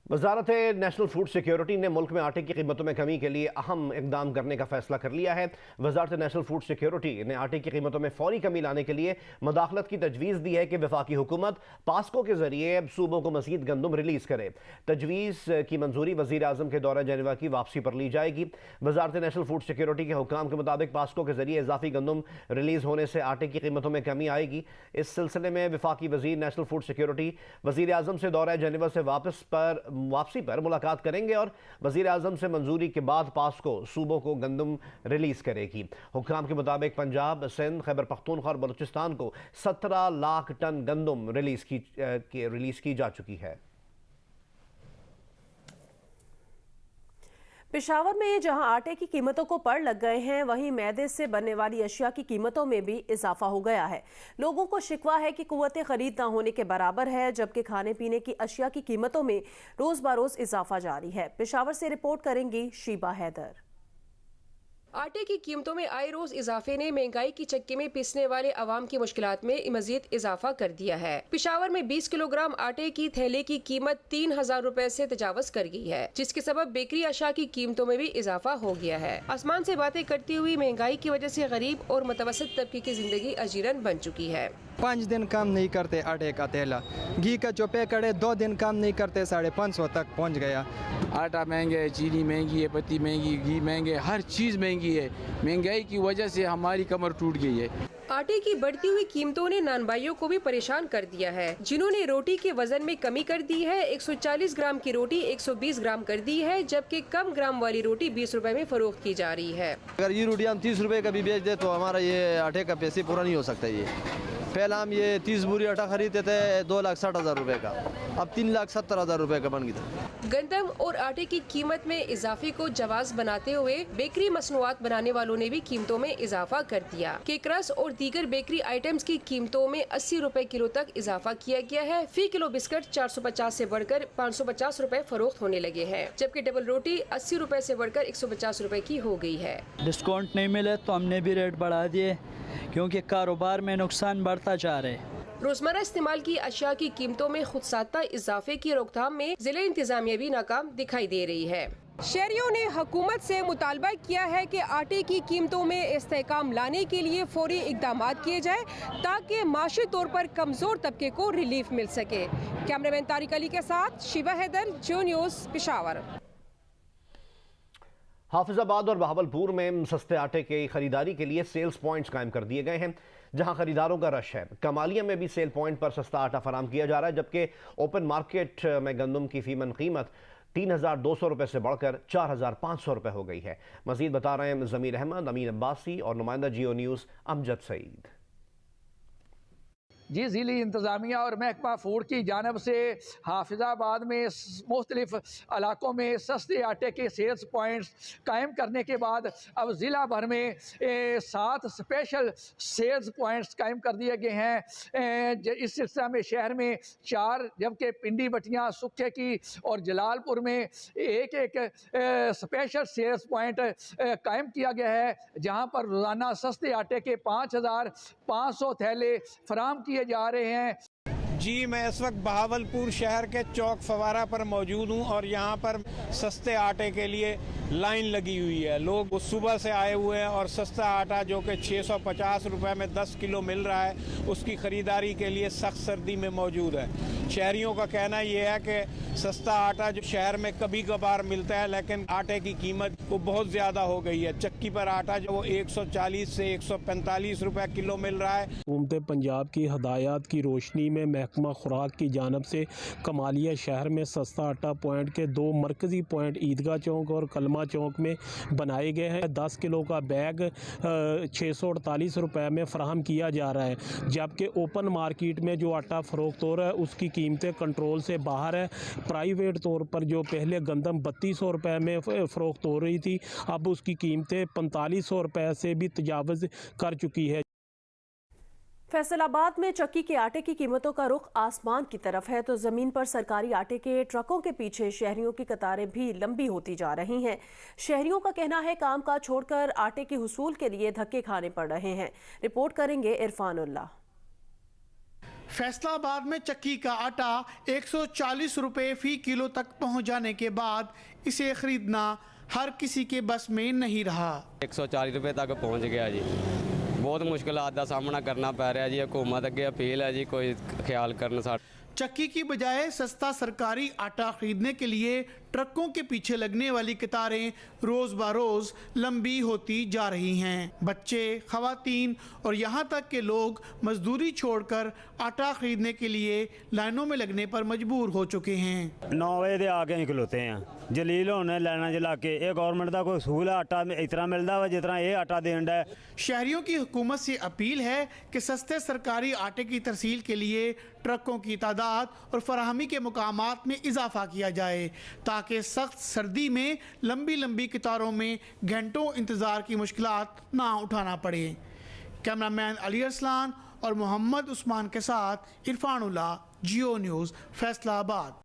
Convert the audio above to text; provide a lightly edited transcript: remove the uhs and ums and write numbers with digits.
वजारत national food security ने मुल्क में आटे की कीमतों में कमी के लिए अहम इकदाम करने का फैसला कर लिया है। वजारत नेशनल फूड सिक्योरिटी ने आटे की कीमतों में फौरी कमी लाने के लिए मुदाखलत की तजवीज़ दी है कि वफाकी हुकूमत पास्को के जरिए सूबों को मजीद गंदम रिलीज़ करे। तजवीज़ की मंजूरी वज़ीर आज़म के दौरा जेनेवा की वापसी पर ली जाएगी। वजारत नेशनल फूड सिक्योरिटी के हुक्काम के मुताबिक पास्को के जरिए इजाफी गंदम रिलीज़ होने से आटे की कीमतों में कमी आएगी। इस सिलसिले में वफाकी वज़ीर नेशनल फूड सिक्योरिटी वज़ीर आज़म से दौरा जेनेवा से वापसी पर मुलाकात करेंगे और वज़ीर आज़म से मंजूरी के बाद पास्को सूबों को गंदम रिलीज़ करेगी। हुक्काम के मुताबिक पंजाब, सिंध, खैबर पख्तूनख्वा और बलूचिस्तान को 17 लाख टन गंदम रिलीज़ की जा चुकी है। पेशावर में जहां आटे की कीमतों को पड़ लग गए हैं, वहीं मैदे से बनने वाली अशिया की कीमतों में भी इजाफा हो गया है। लोगों को शिकवा है कि कुव्वत खरीद ना होने के बराबर है, जबकि खाने पीने की अशिया की कीमतों में रोज बरोज इजाफा जारी है। पेशावर से रिपोर्ट करेंगी शीबा हैदर। आटे की कीमतों में आए रोज इजाफे ने महंगाई की चक्की में पिसने वाले अवाम की मुश्किलात में मजीद इजाफा कर दिया है। पेशावर में 20 किलोग्राम आटे की थैले की कीमत 3000 रुपए से तजावज कर गई है, जिसके सबब बेकरी अशा की कीमतों में भी इजाफा हो गया है। आसमान से बातें करती हुई महंगाई की वजह से गरीब और मुतवस्सित तबके की जिंदगी अजीरन बन चुकी है। 5 दिन काम नहीं करते आटे का थैला, घी का जो पैकेट 2 दिन काम नहीं करते 550 तक पहुंच गया। आटा महंगा है, चीनी महंगी है, पत्ती महंगी, घी महंगे, हर चीज़ महंगी है। महंगाई की वजह से हमारी कमर टूट गई है। आटे की बढ़ती हुई कीमतों ने नानबाइयों को भी परेशान कर दिया है, जिन्होंने रोटी के वजन में कमी कर दी है। 140 ग्राम की रोटी 120 ग्राम कर दी है, जबकि कम ग्राम वाली रोटी 20 रुपए में फरोख्त की जा रही है। अगर ये रोटी हम 30 रुपए का भी बेच दे तो हमारा ये आटे का पैसे पूरा नहीं हो सकता। ये पहला हम ये 30 बोरी आटा खरीदते थे 2,60,000 रुपए का, अब 3,70,000 रुपए का बन गया। गंदम और आटे की कीमत में इजाफे को जवाज बनाते हुए बेकरी मसनूआत बनाने वालों ने भी कीमतों में इजाफा कर दिया। केक रस और दीगर बेकरी आइटम्स की कीमतों में 80 रुपए किलो तक इजाफा किया गया है। फी किलो बिस्कुट 450 से बढ़कर 550 रुपए फरोख्त होने लगे हैं, जबकि डबल रोटी 80 रुपए से बढ़कर 150 रुपए की हो गई है। डिस्काउंट नहीं मिले तो हमने भी रेट बढ़ा दिए, क्योंकि कारोबार में नुकसान बढ़ता जा रहा है। रोजमर्रा इस्तेमाल की अशिया की कीमतों में खुदसाता इजाफे की रोकथाम में जिला इंतजामिया भी नाकाम दिखाई दे रही है। शहरियों ने हुकूमत से मुतालबा किया है कि आटे की कीमतों में इस्तेहकाम लाने के लिए फौरी इकदाम किए जाए, ताकि माशी तौर पर कमजोर तबके को रिलीफ मिल सके। कैमरामैन तारिक अली के साथ शीबा हैदर, जो न्यूज़, पेशावर। हाफिजाबाद और बहावलपुर में सस्ते आटे की खरीदारी के लिए सेल्स पॉइंट्स कायम कर दिए गए हैं, जहां खरीदारों का रश है। कमालिया में भी सेल पॉइंट पर सस्ता आटा फराम किया जा रहा है, जबकि ओपन मार्केट में गंदम की फीमन कीमत 3,200 रुपये से बढ़कर 4,500 रुपये हो गई है। मजीद बता रहे हैं ज़मीर अहमद, अमीन अब्बासी और नुमाइंदा जियो न्यूज़ अमजद सईद। जी, ज़िली इंतज़ामिया और महकमा फूड की जानब से हाफिज़ाबाद में मुख्तलिफ इलाकों में सस्ते आटे के सेल्स पॉइंट्स कायम करने के बाद अब ज़िला भर में 7 स्पेशल सेल्स पॉइंट्स कायम कर दिए गए हैं। इस सिलसिले में शहर में 4, जबकि पिंडी, बटियाँ, सुखे की और जलालपुर में एक स्पेशल सेल्स पॉइंट कायम किया गया है, जहाँ पर रोज़ाना सस्ते आटे के 5,500 थैले फराम किए जा रहे हैं। जी, मैं इस वक्त बहावलपुर शहर के चौक फवारा पर मौजूद हूँ और यहाँ पर सस्ते आटे के लिए लाइन लगी हुई है। लोग सुबह से आए हुए हैं और सस्ता आटा जो कि 650 रुपये में 10 किलो मिल रहा है, उसकी ख़रीदारी के लिए सख्त सर्दी में मौजूद है। शहरियों का कहना ये है कि सस्ता आटा जो शहर में कभी कभार मिलता है, लेकिन आटे की कीमत वो बहुत ज़्यादा हो गई है। चक्की पर आटा जो वो 140 से 145 रुपये किलो मिल रहा है। हुकूमत पंजाब की हदायत की रोशनी में महकमा खुराक की जानब से कमालिया शहर में सस्ता आटा पॉइंट के 2 मरकज़ी पॉइंट ईदगाह चौक और कलमा चौक में बनाए गए हैं। 10 किलो का बैग 648 रुपये में फ़राहम किया जा रहा है, जबकि ओपन मार्केट में जो आटा फ़रोख्त हो रहा है उसकी कीमतें कंट्रोल से बाहर है। प्राइवेट तौर पर जो पहले गंदम 3200 रुपये में फ़रोख्त हो रही थी, अब उसकी कीमतें 4500 रुपये से भी तजावज़ कर चुकी है। फैसलाबाद में चक्की के आटे की कीमतों का रुख आसमान की तरफ है, तो जमीन पर सरकारी आटे के ट्रकों के पीछे शहरियों की कतारें भी लंबी होती जा रही हैं। शहरियों का कहना है काम काज छोड़कर आटे के हुसूल के लिए धक्के खाने पड़ रहे हैं। रिपोर्ट करेंगे इरफानुल्लाह। फैसलाबाद में चक्की का आटा 140 रुपये फी किलो तक पहुंच जाने के बाद इसे खरीदना हर किसी के बस में नहीं रहा। 140 रुपये तक पहुंच गया जी। बहुत मुश्किलात का सामना करना पै रहा जी। हुकूमत अगे अपील है जी, कोई ख्याल करना। चक्की की बजाय सस्ता सरकारी आटा खरीदने के लिए ट्रकों के पीछे लगने वाली कतारें रोज ब रोज लंबी होती जा रही हैं। बच्चे, खवातीन और यहाँ तक के लोग मजदूरी छोड़कर आटा खरीदने के लिए लाइनों में लगने पर मजबूर हो चुके हैं। 9 बजे आके ही खलोते हैं जलील होने लाइना जला के। ये गवर्नमेंट का कोई सूल आटा इतना मिलता वा जितना ये आटा देना है। शहरियों की हुकूमत से अपील है कि सस्ते सरकारी आटे की तरसील के लिए ट्रकों की तादाद और फराहमी के मुकामात में इजाफा किया जाए ताकि सख्त सर्दी में लंबी लंबी कतारों में घंटों इंतज़ार की मुश्किलात ना उठाना पड़े। कैमरामैन अली अरसलान और मोहम्मद उस्मान के साथ इरफान उल्लाह, जियो न्यूज़, फैसलाबाद।